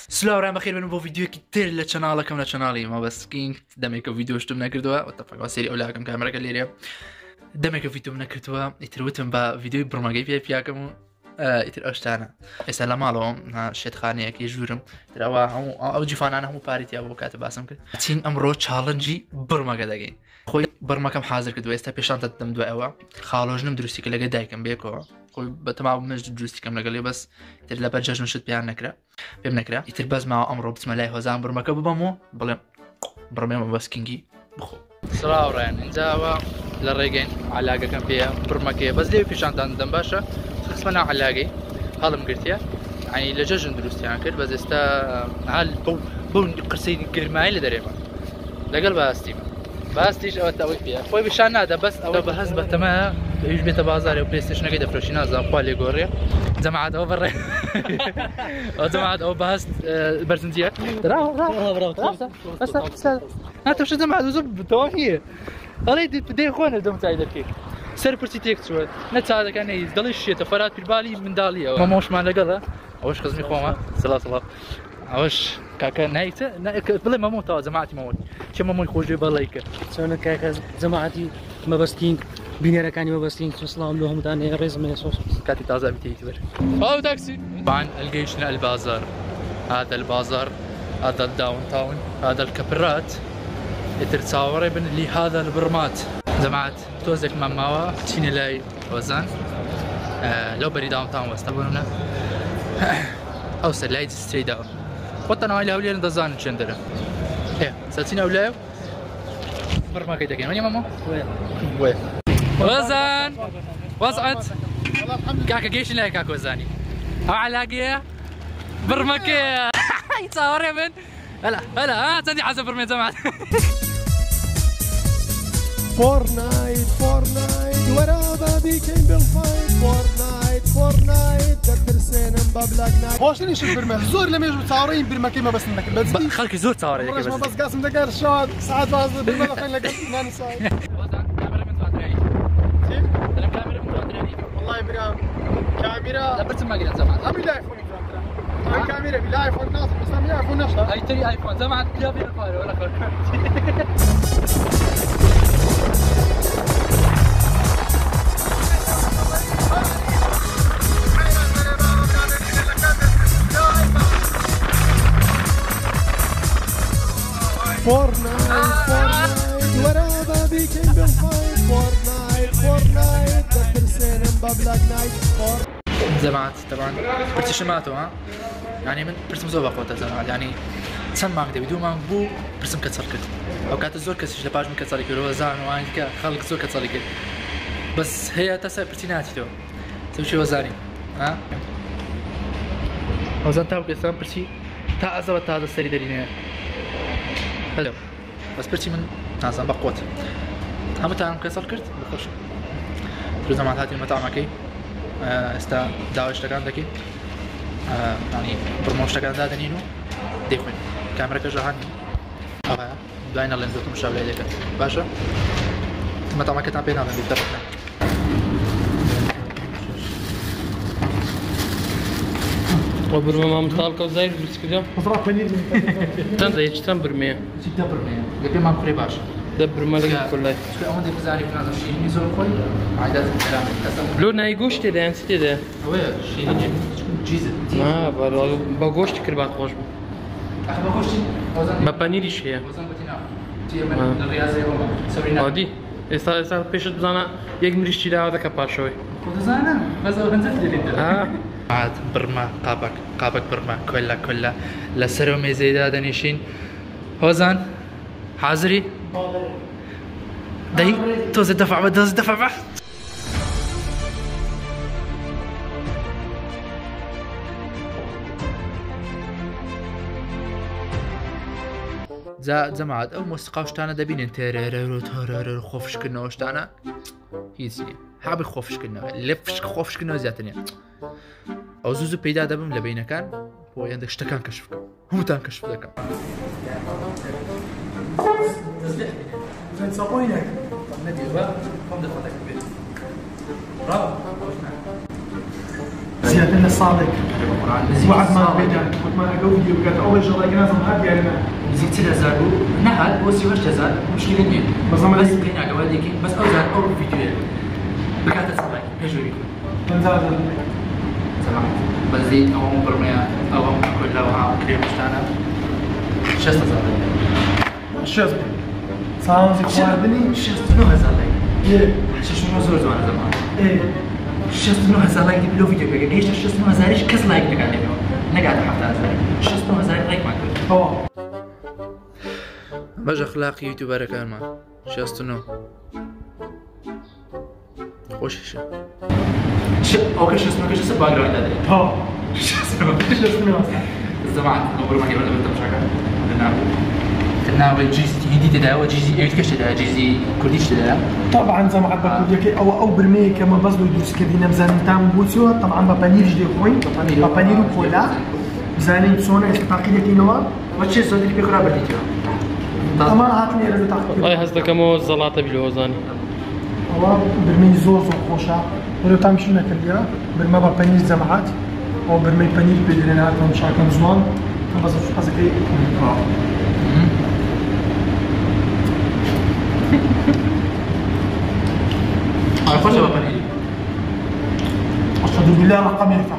سلام ورحمة بخير من فيديو كتير لشانالكم لشانالي ما بس كينج دمك فيديو شتم نكردوا واتفقوا سيري أولاكم كاميرا كاليريا دمك فيديو نكردوا يتروتم با فيديو برمجي فيكم يتر أشتانا إسأل مالهم شيت خانية كي جورم ترى أو جفانا أنا هم باريتي أبو كاتب باسم كده تين أمرو تشالنجي برمجة دقين خوي برمجة حاضر كده ويستا بيشان تدم دوا أوا خالوج نمدرسي كلا جدايكم بيكو خوي بتمام مجد درستي كم لقلي بس يتر لبجاج نشد بيان نكرة بيم نكرة يتر بس مع أمرو بسم الله وزان برمجة ببامو بلم برمجة بس كينجي بخو صراحة يعني إنزاوا للرجين علاقة كان فيها برمجة بس ليه في شانتان دم باشا اسمنا علاقي هذا مقرتيا يعني لجاج ندرستي يعني كده بس استا هال بون قرسين قرماي لدريما لقلب باستيش او تاوي فيها خوي بشان هذا بس او بهز بتما يجي بيت بازار او بلاي ستيشن كده فروشينا زا قالي غوريا جماعه او برا او جماعه او بهز برسنتيا برافو بس انت وش جماعه زب توهيه اريد بدي اخوان الدم تاعي ذكي سير برتيكتشوال نتاعك كان يضل الشيء تفرات بالبالي من داليا ما موش معنا قلا اوش خزمي خوما صلاه اوش كاكا نايته بلا ما موت جماعتي موت شو ما مو يخرج باليك سونا كاكا جماعتي ما بستين بينيرا كاني ما بستين سلام لهم تاني رزم يسوس كاتي تازه بتيتبر او تاكسي طبعا الجيشنا البازار هذا البازار هذا الداون تاون هذا الكبرات يتصور ابن لي هذا البرمات جماعة توزك ماماوا تشيني لاي وزان لو بري داون تاون واستقبلونا اوصل لايد ستريت داون وطنا على هولي ندزان شندرا ايه سالتينا اولاو برما كيدا كاين وين يا ماما وين وزان وزعت كاكا جيش لا كاكا وزاني او علاقيه برمكه يتصور يا بن هلا تدي حسب برمي جماعه فورنايت ورابا بيكين بالفايت فورنايت دكتور سينم بابلاك نايت هوشني شو برمه زور لما يجوا تصاورين برمكي ما بس انك بس خلك زور تصاوري بس ما بس قاسم دقار شوت ساعات باز برمه خلينا لك ناني ساي كاميرا من تواضعي انا كاميرا من تواضعي والله برام كاميرا لا بس ما قلت زمان ابي لا ايفون هاي كاميرا بلا ايفون ناصر بس ما ايفون نشر هاي تري ايفون زمان جاب لي الفاير ولا خير فورنايت ورابا بيكين بالفايت فورنايت دكتور سينم بابلاك نايت جماعة طبعا برتشماتو ها يعني من برسم زوبا قوتا زمان يعني سماك دي بدون ما بو برسم كتسر كت او كات الزور كسش لباج من كتسر كيلو وزان وان كا خلق زور كتسر كت بس هي تسا برتيناتي تو سوي شي وزاني ها وزان تاو كسام برتي تا ازبط هذا السري درينا حلو بس برتي من نازم بقوت هم تعلم كسر كرت بخش تروح مع هاتي المطعم كي استا داوش تكان دكي يعني برموش تكان ذا دنينو ديخوين كاميرا كجهاني اه داينا اللي نزلت مشابه ليك باشا المطعم كنت عم بينام بيتفقنا وبرمي ما مطالقة زي بس كده مفرق بنيد تنزل تم برمي ستة برمية لكن ما بخري باشا دبر مالك كله شو أمودي بزاري في هذا الشيء نزول كل عادات الكلام الكسر لو نايقوش تدا انت تدا هو شيء جيزة باقوش تكربات خوش أخي بخش وزن ما بانيريش هي وزن بتناف تيجي من الرياضة يوم سوينا عادي استا بيشت بزانا يك مريش تدا هذا كبار شوي وزانا بس هو نزلت لي عاد برما قابك برما كلها لسرو ميزيدا دنيشين وزن حاضري داي توز الدفع دفع جماعة أو موسيقى وشتانا دبين تررر خوفش كنا وشتانا هيزي حابي خوفش كنا لفش خوفش كنا زيادة أو زوزو بيدا دبم لبينا كان هو عندك اشتكان كشفك هم تان كشف ذاك زين سوينك ندير بقى قم دفعتك كبير برافو زيادة إلا الصادق وعد ما بيجان وقت ما أقول فيديو بقات أول شغلة كنا زمان هاد يعني زيد 3000 نهال بوسي واش تزال مشكلة نية بس بقينا قبل ديكي بس أوزان أول فيديو بقات تسمعي هجوري تنزل تمام بزيد أو برمية أو كلها وها كريم مشتانا شست زال شست صار زي شست نو هزال إيه شو زور زمان زمان إيه شست نو هزال لايك بلو فيديو بقى ليش شست نو هزاليش كس لايك نقعد اليوم نقعد حتى هزالي شست نو هزالي لايك ما كنت هو باش اخلاق يوتيوبر كان ما شست نو خوش اوكي شست نو كش باك جراوند هذا هو شست نو شست الزمان عمره ما يبدا بالمشاكل كنا جيزي تداوى جيزي ايش تداوى جيزي كرديش تداوى طبعا زي ما عاد بقول لك او برمي كما بس دوس كذي نمزان تام بوسيو طبعا بابانير جدي خوين بابانير وكولا زاني بسونا استقاقية كينوا وش الصوت اللي بيقرا بديتو طبعا عطني لازم تاخذ اي هسه كمو زلاطه بالوزاني هو برمي زوز وخوشا ولو تمشي ناكليا برما بابانير زمعات او برمي بانير بدلنا كم شاكم زمان بس حسكي خوش بابانير أشهد بالله رقم ينفع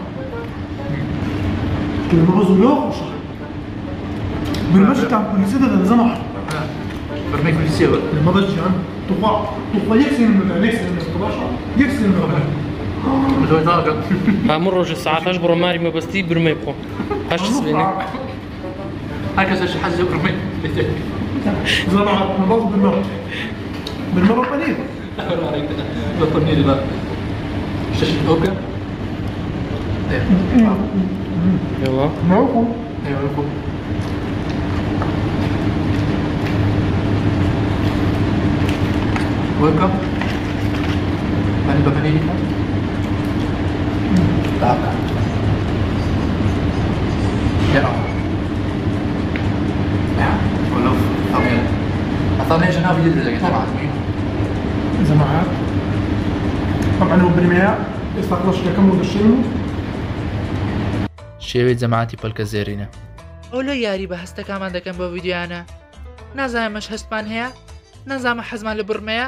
كلمة بزولوخ وشهر بالمشي كان كل سنة زمح برمي كل سيوة لما بجي عن تقوى يكسر من يكسر من الطباشة يكسر من بدو يطاقة امر روج الساعه 10 برو ماري ما بستي برمي بخو هاش سبيني هكذا شي حاجة برمي زمح نبض بالمرة بالمرة قليل بطني بقى شاشة اوكا يلا معكم ايوه لكم ويلكم ماني بابانير تعال يا ولو الثانية جناب يدري طبعا زمحات طبعا هو بالمياه يستقلش كم ودشينه شێوێت جەماعەتی پەلکە زێرینە ئەو لە یاری بە هەستەکانمان دەکەم بۆ ڤیدیۆیانە نازانمەش هەستمان هەیە نازانمە حەزمان لە بڕمەیە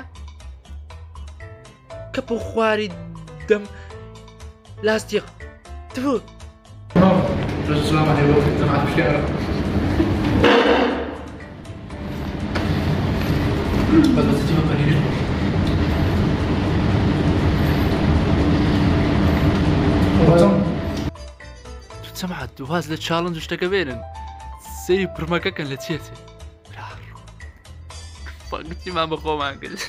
کەپ و خواری دەم لاستیق تفو سمعت دوواز لە چاڵنج شتەکە بێنن سەری پرمەکەکەن لە چێتێ گوتیمان بە خۆمان کرد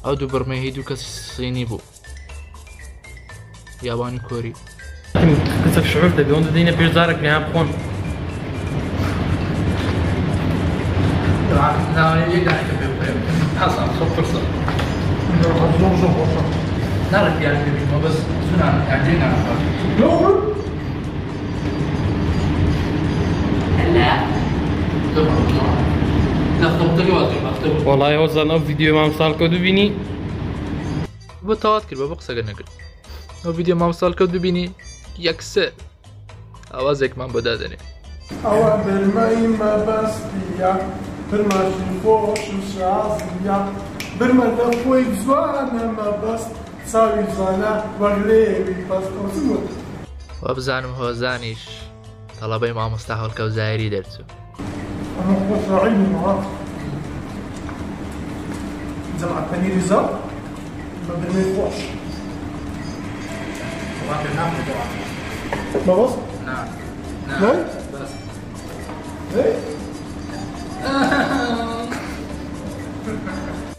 ئەو دوو بڕمەی هی دوو کەسی سینی بوو یابانی کۆری كنت شعور دبي وانت دينا بيرزارك لها بخون حصل خب فرصة نعرف يعني ما بس سنة يعني نعرف لا والله وصلنا فيديو ما مسالكو دبيني بتوات كربا بقصة نقول او فيديو ما مسالكو دبيني يكسر اوازك من بدادني أو برمي ما بستيا برما شفوش وشازيا برما دفوي بزوانا ما بست ساوي زوانا وغليبي بس وابزانم هۆزانیش تەڵەبەی مامۆستا هەڵکە و زایری دەرچوو أنا خوش علمي معاك زمع البنير زر ما برمي خوش ما بس؟ نعم نعم بس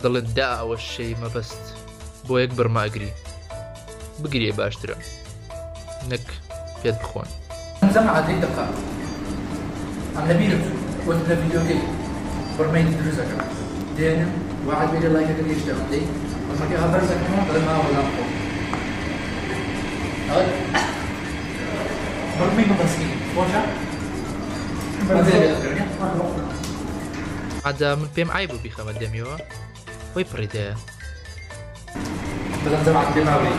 دڵت دا ئەوە شەی مەبەست بۆ یەک بڕما ئەگری بگریە باشترە نەک پێت بخۆن زەمعە دەی دەقا ئەم لەبیرم وەت لە ڤیدیۆکەی بڕمەی دروستەکەم دێنم وعد بێ لایکەکە هێشتا دەی بڕمەکەی هەبەرزەکەمەوە بەدەماوە بەڵام خۆ بڕمەی مەبەستی خۆشە حاجة من بيم عيبو بيخمد دميوه ويبريده بس زعما عندي ما وريك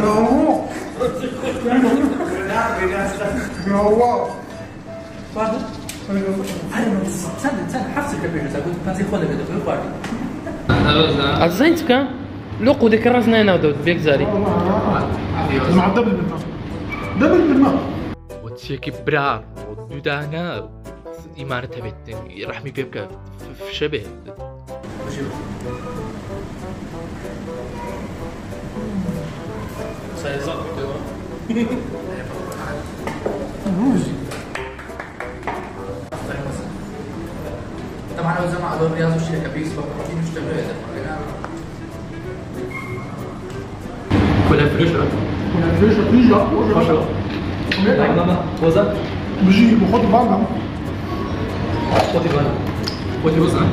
هو الزين كم لوق وديك الرزنة هنا ودود بيك زاري مع دبل بالماء دبل بالماء وتشيكي برار ودودانا إيمانتها بيت رحمي بيبكى في شبه طبعا لو زعما على الرياض والشركه بيكس فبروتين مش تبع كلها فريشة وزن بيجي بخط بعضنا ودي وزن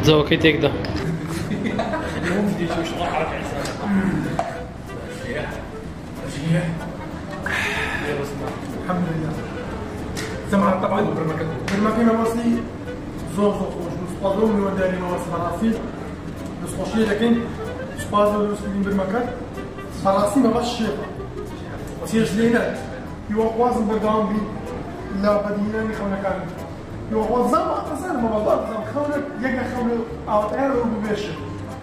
زو كيتك ده الحمد لله سمعت طبعا بالمكان مواسي زور مش قادرون من وداني مواسي فراسي بس خوشي لكن مش قادرون مسؤولين بالمكان فراسي ما باش شيخة وسيرش لينا يوقوازن بقام بي لا بدينا نخونا كان يوقواز زعما أصلا ما بضل زعما خونا يقنا خونا أو تعالوا ببيش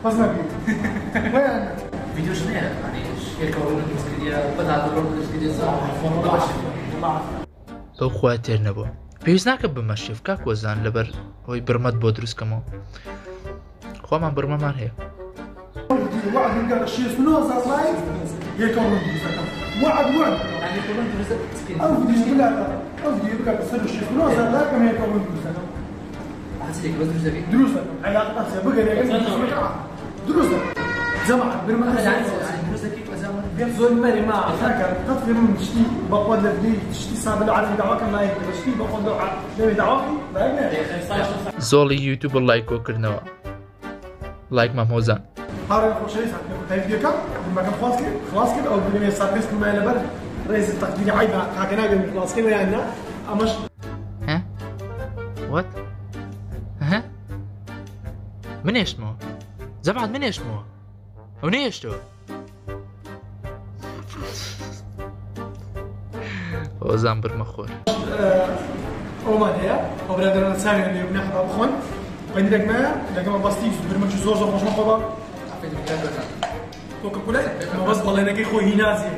بس ما بي وين فيديو شنو يعني شركه ولا مسكيه بدات تروح مسكيه صح بەو خوا تێر نەبووە پێویست ناکە بمەشێ کاک وەزان لەبەر ئەوەی برمەت بۆ دروستکەمەوە خۆمان برمەمان هەیە وعد قال الشيء سنوزا لايف يكون وعد يعني كمان أفضي بقى بصير الشيء سنوزا لا كم يكون حسيت بس مش دروسا علاقة نفسها بقى دروسا جماعة بالمعنى زول مالي ما فاكر قد من تشتي بقول لك تشتي صعب العالم دعواك ما يقدر تشتي بقول له ليه دعواك ما يقدر زۆڵی یوتیوب لایکۆکردنەوە لایک مام هۆزان هذا هو شيء هاي فيديو كم لما كان خلاص كده او بدنا يسافر ما يلبر رئيس التقدير عيب هكذا قبل خلاص كده يعني امش ها وات ها من اسمه زبعت من اسمه ونيشتو هۆزان برمەخۆر اوما هي او برادر الثاني اللي بناخذ اخوان وين لك ما لكن باستيف برمج زوج خوش مخبا كوكا كولا ما بس بالله انك اخوي هنازي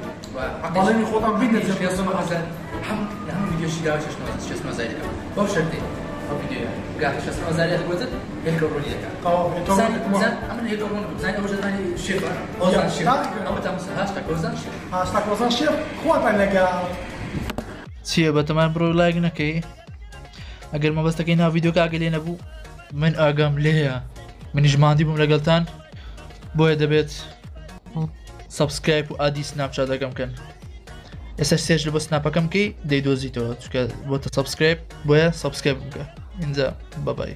بالله اني خوطان بينا في يوم مثلا هم فيديو شي داش شو اسمه زي كده بو شرطي او فيديو قاعد شو اسمه زي كده هيك رولي كده زين انا هيك رولي زين اول زين شيف اوزان شيف او تام هاشتاج اوزان شيف هاشتاج اوزان شيف خوات لك چییە بەتەمان بڕۆ لایک نەکەی ئەگەر مەبەستەکەی ناو ڤیدیۆ کاگە لێ نەبوو من ئاگام لێیە منیش ماندی بووم لەگەڵتان بۆیە دەبێت سەبسکرایب و ئادی سناپچات دەکەم کەن ئێستا سێژ لە بۆ سناپەکەم کەی دەیدۆزیتەوە چکە بۆتە سەبسکرایب بۆیە سەبسکرایب بکە اینجا بەبای